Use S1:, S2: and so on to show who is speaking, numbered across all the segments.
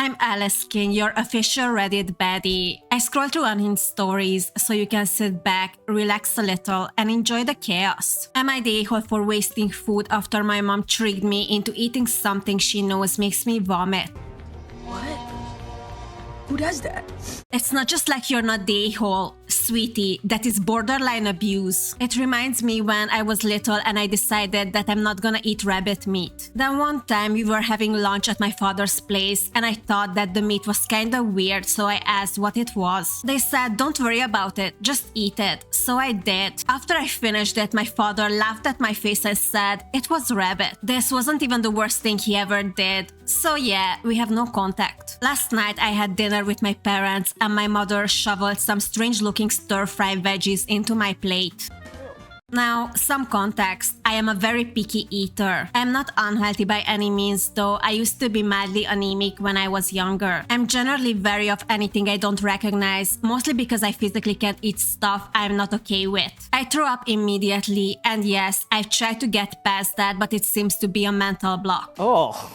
S1: I'm Alice King, your official Reddit baddie. I scroll through Unhinged Stories so you can sit back, relax a little, and enjoy the chaos. Am I the a-hole for wasting food after my mom tricked me into eating something she knows makes me vomit?
S2: What? Who does that?
S1: It's not just like you're not the a-hole, sweetie, that is borderline abuse. It reminds me when I was little and I decided that I'm not gonna eat rabbit meat. Then one time we were having lunch at my father's place and I thought that the meat was kinda weird, so I asked what it was. They said, don't worry about it, just eat it. So I did. After I finished it, my father laughed at my face and said, it was rabbit. This wasn't even the worst thing he ever did. So yeah, we have no contact. Last night I had dinner with my parents and my mother shoveled some strange-looking stir-fried veggies into my plate. Now, some context, I am a very picky eater. I'm not unhealthy by any means, though I used to be mildly anemic when I was younger. I'm generally wary of anything I don't recognize, mostly because I physically can't eat stuff I'm not okay with. I throw up immediately, and yes, I've tried to get past that, but it seems to be a mental block.
S3: Oh.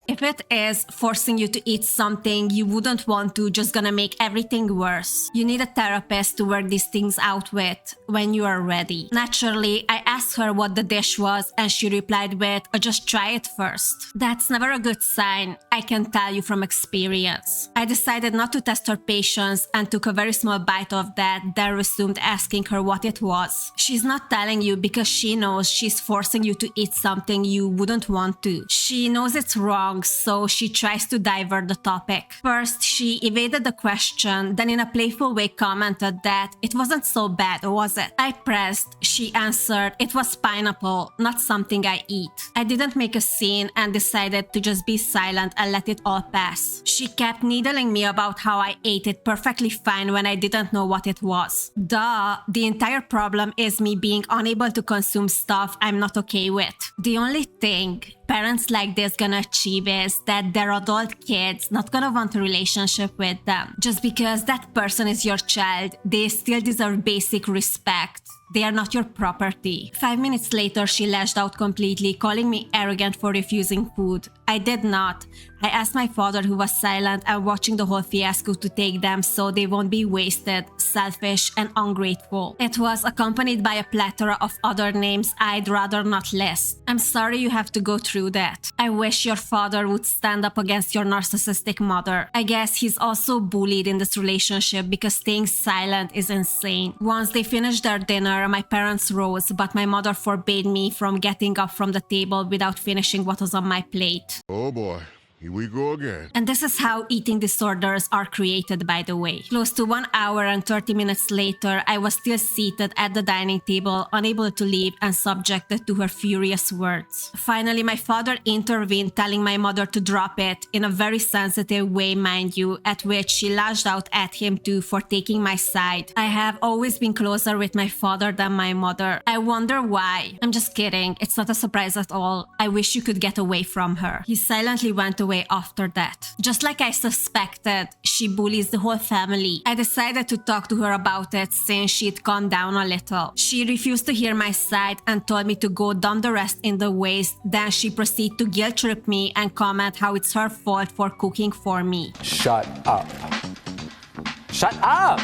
S1: If it is forcing you to eat something you wouldn't want to, just gonna make everything worse. You need a therapist to work these things out with when you are ready. Naturally, I asked her what the dish was and she replied with, "Oh, just try it first." That's never a good sign, I can tell you from experience. I decided not to test her patience and took a very small bite of that, then resumed asking her what it was. She's not telling you because she knows she's forcing you to eat something you wouldn't want to. She knows it's wrong, so she tries to divert the topic. First, she evaded the question, then in a playful way commented that it wasn't so bad, was it? I pressed. She answered, it was pineapple, not something I eat. I didn't make a scene and decided to just be silent and let it all pass. She kept needling me about how I ate it perfectly fine when I didn't know what it was. Duh, the entire problem is me being unable to consume stuff I'm not okay with. The only thing parents like this gonna achieve is that their adult kids not gonna want a relationship with them. Just because that person is your child, they still deserve basic respect. They are not your property. 5 minutes later, she lashed out completely, calling me arrogant for refusing food. I did not. I asked my father, who was silent and watching the whole fiasco, to take them so they won't be wasted, selfish, and ungrateful. It was accompanied by a plethora of other names I'd rather not list. I'm sorry you have to go through that. I wish your father would stand up against your narcissistic mother. I guess he's also bullied in this relationship because staying silent is insane. Once they finished their dinner, my parents rose, but my mother forbade me from getting up from the table without finishing what was on my plate.
S4: Oh boy. Here we go again.
S1: And this is how eating disorders are created, by the way. Close to 1 hour and 30 minutes later, I was still seated at the dining table, unable to leave and subjected to her furious words. Finally, my father intervened, telling my mother to drop it, in a very sensitive way, mind you, at which she lashed out at him too for taking my side. I have always been closer with my father than my mother. I wonder why. I'm just kidding. It's not a surprise at all. I wish you could get away from her. He silently went away after that. Just like I suspected, she bullies the whole family. I decided to talk to her about it since she'd calmed down a little. She refused to hear my side and told me to go dump the rest in the waste. Then she proceeded to guilt trip me and comment how it's her fault for cooking for me.
S3: Shut up. Shut up!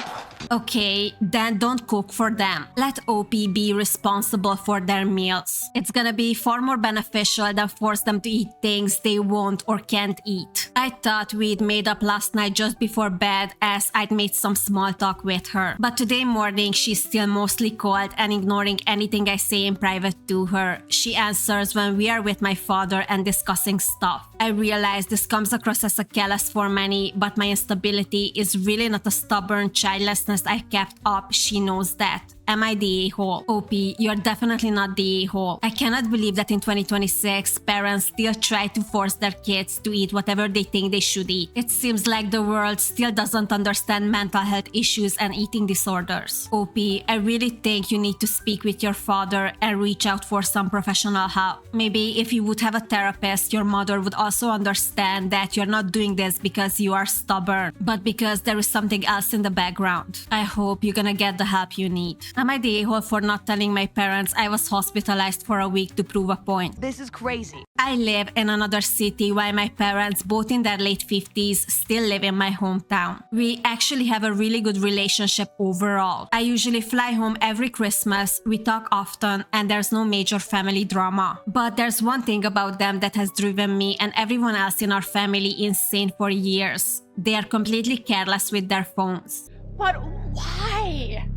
S1: Okay, then don't cook for them. Let OP be responsible for their meals. It's gonna be far more beneficial than force them to eat things they won't or can't eat. I thought we'd made up last night just before bed, as I'd made some small talk with her. But today morning, she's still mostly cold and ignoring anything I say in private to her. She answers when we are with my father and discussing stuff. I realize this comes across as a callous for many, but my instability is really not a stubborn childlessness I kept up. She knows that. Am I the a-hole? OP, you're definitely not the a-hole. I cannot believe that in 2026, parents still try to force their kids to eat whatever they think they should eat. It seems like the world still doesn't understand mental health issues and eating disorders. OP, I really think you need to speak with your father and reach out for some professional help. Maybe if you would have a therapist, your mother would also understand that you're not doing this because you are stubborn, but because there is something else in the background. I hope you're gonna get the help you need. Am I the a-hole for not telling my parents I was hospitalized for a week to prove a point?
S2: This is crazy.
S1: I live in another city while my parents, both in their late 50s, still live in my hometown. We actually have a really good relationship overall. I usually fly home every Christmas, we talk often, and there's no major family drama. But there's one thing about them that has driven me and everyone else in our family insane for years. They are completely careless with their phones.
S2: But why?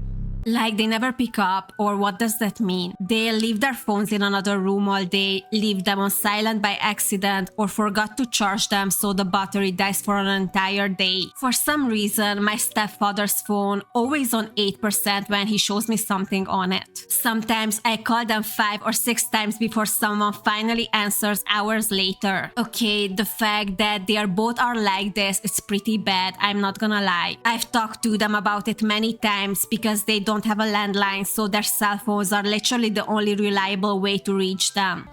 S1: Like they never pick up, or what does that mean? They leave their phones in another room all day, leave them on silent by accident, or forgot to charge them so the battery dies for an entire day. For some reason, my stepfather's phone always on 8% when he shows me something on it. Sometimes I call them 5 or 6 times before someone finally answers hours later. Okay, the fact that they both are like this is pretty bad, I'm not gonna lie. I've talked to them about it many times because they don't have a landline, so their cell phones are literally the only reliable way to reach them.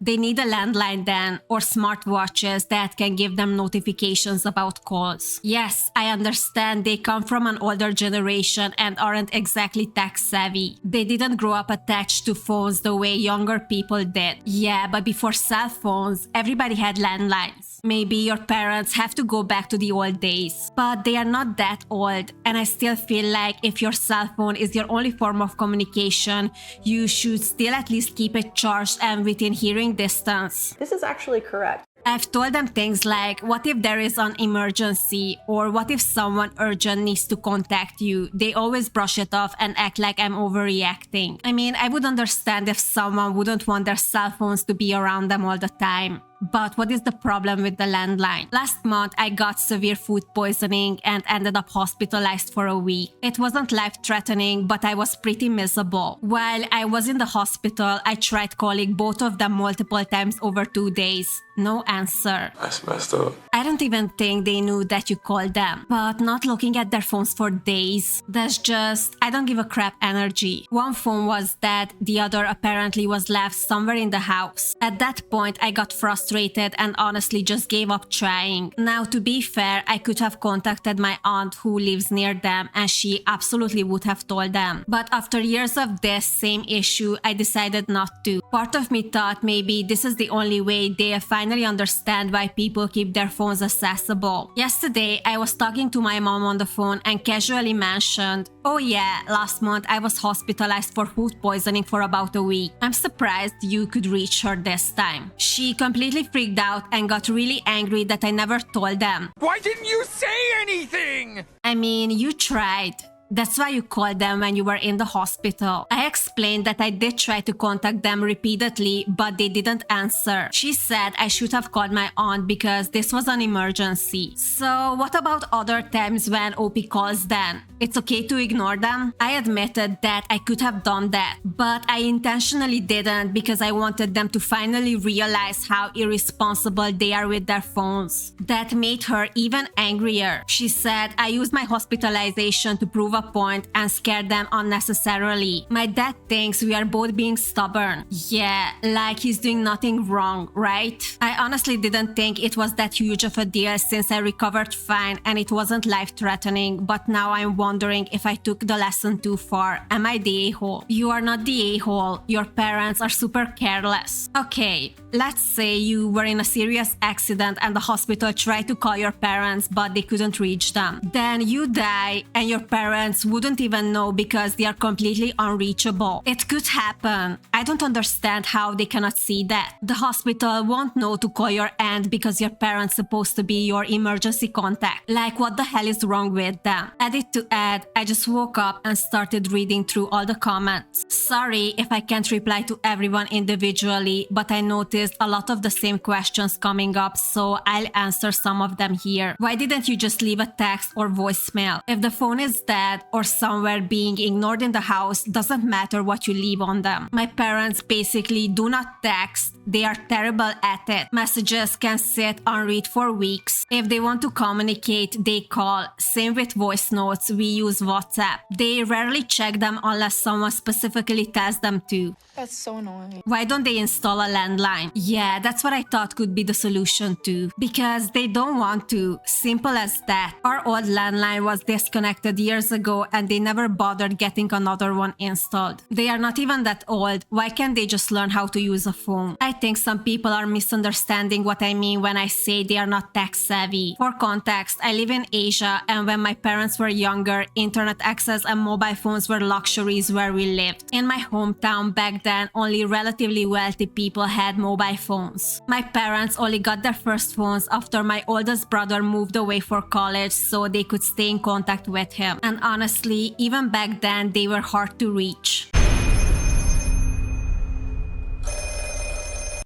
S1: They need a landline then, or smartwatches that can give them notifications about calls. Yes, I understand they come from an older generation and aren't exactly tech savvy. They didn't grow up attached to phones the way younger people did. Yeah, but before cell phones, everybody had landlines. Maybe your parents have to go back to the old days, but they are not that old, and I still feel like if your cell phone is your only form of communication, you should still at least keep it charged and within hearing distance.
S5: This is actually correct.
S1: I've told them things like, what if there is an emergency, or what if someone urgent needs to contact you? They always brush it off and act like I'm overreacting. I mean, I would understand if someone wouldn't want their cell phones to be around them all the time. But what is the problem with the landline? Last month, I got severe food poisoning and ended up hospitalized for a week. It wasn't life-threatening, but I was pretty miserable. While I was in the hospital, I tried calling both of them multiple times over 2 days. No answer.
S6: That's messed up.
S1: I don't even think they knew that you called them. But not looking at their phones for days, that's just, I don't give a crap energy. One phone was dead, the other apparently was left somewhere in the house. At that point, I got frustrated and honestly just gave up trying. Now, to be fair, I could have contacted my aunt who lives near them and she absolutely would have told them. But after years of this same issue, I decided not to. Part of me thought maybe this is the only way they finally understand why people keep their phones accessible. Yesterday, I was talking to my mom on the phone and casually mentioned, oh yeah, last month I was hospitalized for food poisoning for about a week. I'm surprised you could reach her this time. She completely freaked out and got really angry that I never told them.
S7: Why didn't you say anything?
S1: I mean, you tried. That's why you called them when you were in the hospital. I explained that I did try to contact them repeatedly, but they didn't answer. She said I should have called my aunt because this was an emergency. So what about other times when OP calls then? It's okay to ignore them? I admitted that I could have done that, but I intentionally didn't because I wanted them to finally realize how irresponsible they are with their phones. That made her even angrier. She said I used my hospitalization to prove a point and scare them unnecessarily. My dad thinks we are both being stubborn. Yeah, like he's doing nothing wrong, right? I honestly didn't think it was that huge of a deal since I recovered fine and it wasn't life-threatening, but now I'm wondering if I took the lesson too far. Am I the a-hole? You are not the a-hole. Your parents are super careless. Okay, let's say you were in a serious accident and the hospital tried to call your parents but they couldn't reach them. Then you die and your parents wouldn't even know because they are completely unreachable. It could happen. I don't understand how they cannot see that. The hospital won't know to call your aunt because your parents supposed to be your emergency contact. Like, what the hell is wrong with them? Edit to add, I just woke up and started reading through all the comments. Sorry if I can't reply to everyone individually, but I noticed a lot of the same questions coming up, so I'll answer some of them here. Why didn't you just leave a text or voicemail? If the phone is dead or somewhere being ignored in the house, doesn't matter what you leave on them. My parents basically do not text. They are terrible at it. Messages can sit unread for weeks. If they want to communicate, they call. Same with voice notes. We use WhatsApp. They rarely check them unless someone specifically tells them to.
S5: That's so annoying.
S1: Why don't they install a landline? Yeah, that's what I thought could be the solution too. Because they don't want to. Simple as that. Our old landline was disconnected years ago and they never bothered getting another one installed. They are not even that old. Why can't they just learn how to use a phone? I think some people are misunderstanding what I mean when I say they are not tech savvy. For context, I live in Asia, and when my parents were younger, internet access and mobile phones were luxuries where we lived. In my hometown back then, only relatively wealthy people had mobile phones. My parents only got their first phones after my oldest brother moved away for college so they could stay in contact with him. And honestly, even back then, they were hard to reach.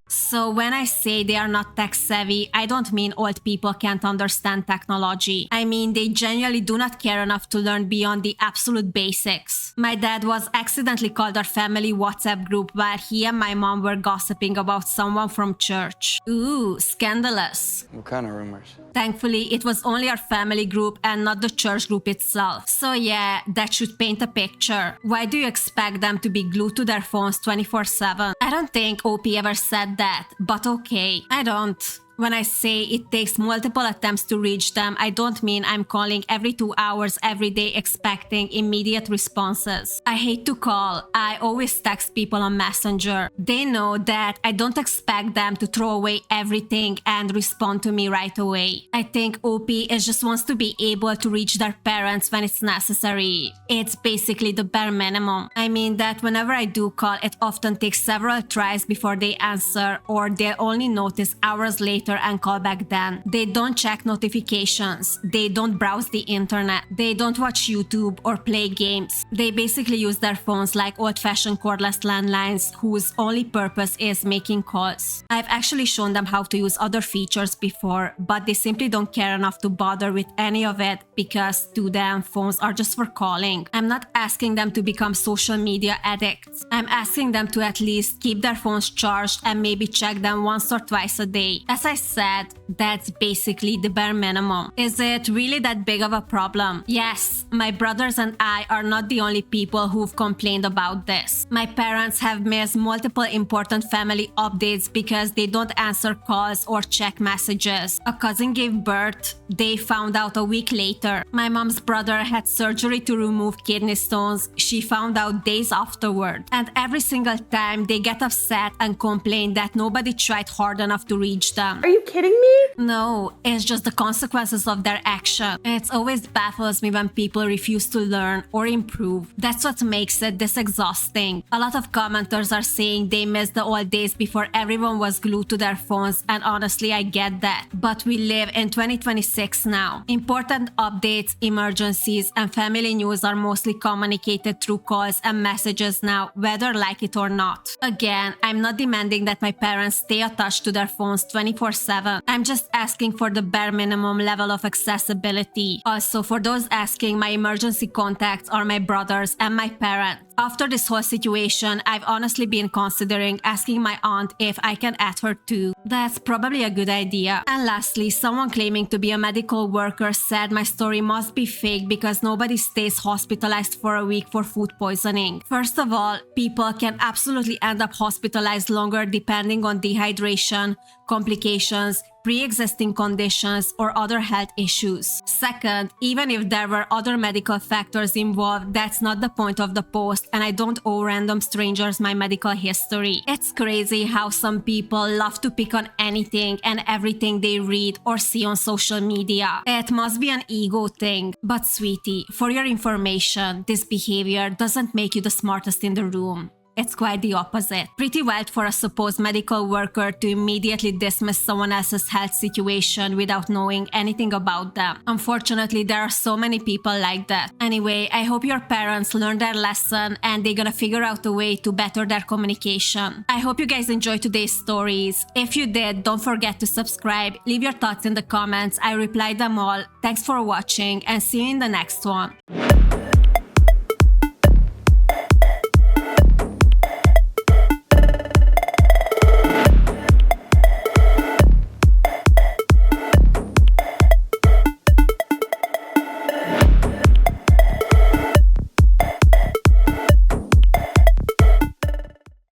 S1: So when I say they are not tech savvy, I don't mean old people can't understand technology. I mean they genuinely do not care enough to learn beyond the absolute basics. My dad was accidentally called our family WhatsApp group while he and my mom were gossiping about someone from church. Ooh, scandalous.
S6: What kind of rumors?
S1: Thankfully, it was only our family group and not the church group itself. So yeah, that should paint a picture. Why do you expect them to be glued to their phones 24/7? I don't think OP ever said that, but okay, I don't. When I say it takes multiple attempts to reach them, I don't mean I'm calling every 2 hours every day expecting immediate responses. I hate to call. I always text people on Messenger. They know that I don't expect them to throw away everything and respond to me right away. I think OP just wants to be able to reach their parents when it's necessary. It's basically the bare minimum. I mean that whenever I do call, it often takes several tries before they answer, or they'll only notice hours later and call back then. They don't check notifications. They don't browse the internet. They don't watch YouTube or play games. They basically use their phones like old-fashioned cordless landlines whose only purpose is making calls. I've actually shown them how to use other features before, but they simply don't care enough to bother with any of it because to them, phones are just for calling. I'm not asking them to become social media addicts. I'm asking them to at least keep their phones charged and maybe check them once or twice a day. As I said, that's basically the bare minimum. Is it really that big of a problem? Yes, my brothers and I are not the only people who've complained about this. My parents have missed multiple important family updates because they don't answer calls or check messages. A cousin gave birth. They found out a week later. My mom's brother had surgery to remove kidney stones. She found out days afterward. And every single time they get upset and complain that nobody tried hard enough to reach them.
S5: Are you kidding me?
S1: No, it's just the consequences of their action. It always baffles me when people refuse to learn or improve. That's what makes it this exhausting. A lot of commenters are saying they miss the old days before everyone was glued to their phones, and honestly, I get that. But we live in 2026 now. Important updates, emergencies, and family news are mostly communicated through calls and messages now, whether like it or not. Again, I'm not demanding that my parents stay attached to their phones 24/7. I'm just asking for the bare minimum level of accessibility. Also, for those asking, my emergency contacts are my brothers and my parents. After this whole situation, I've honestly been considering asking my aunt if I can add her too. That's probably a good idea. And lastly, someone claiming to be a medical worker said my story must be fake because nobody stays hospitalized for a week for food poisoning. First of all, people can absolutely end up hospitalized longer depending on dehydration, complications, pre-existing conditions, or other health issues. Second, even if there were other medical factors involved, that's not the point of the post, and I don't owe random strangers my medical history. It's crazy how some people love to pick on anything and everything they read or see on social media. It must be an ego thing. But sweetie, for your information, this behavior doesn't make you the smartest in the room. It's quite the opposite. Pretty wild for a supposed medical worker to immediately dismiss someone else's health situation without knowing anything about them. Unfortunately, there are so many people like that. Anyway, I hope your parents learned their lesson and they're gonna figure out a way to better their communication. I hope you guys enjoyed today's stories. If you did, don't forget to subscribe, leave your thoughts in the comments. I reply them all. Thanks for watching and see you in the next one.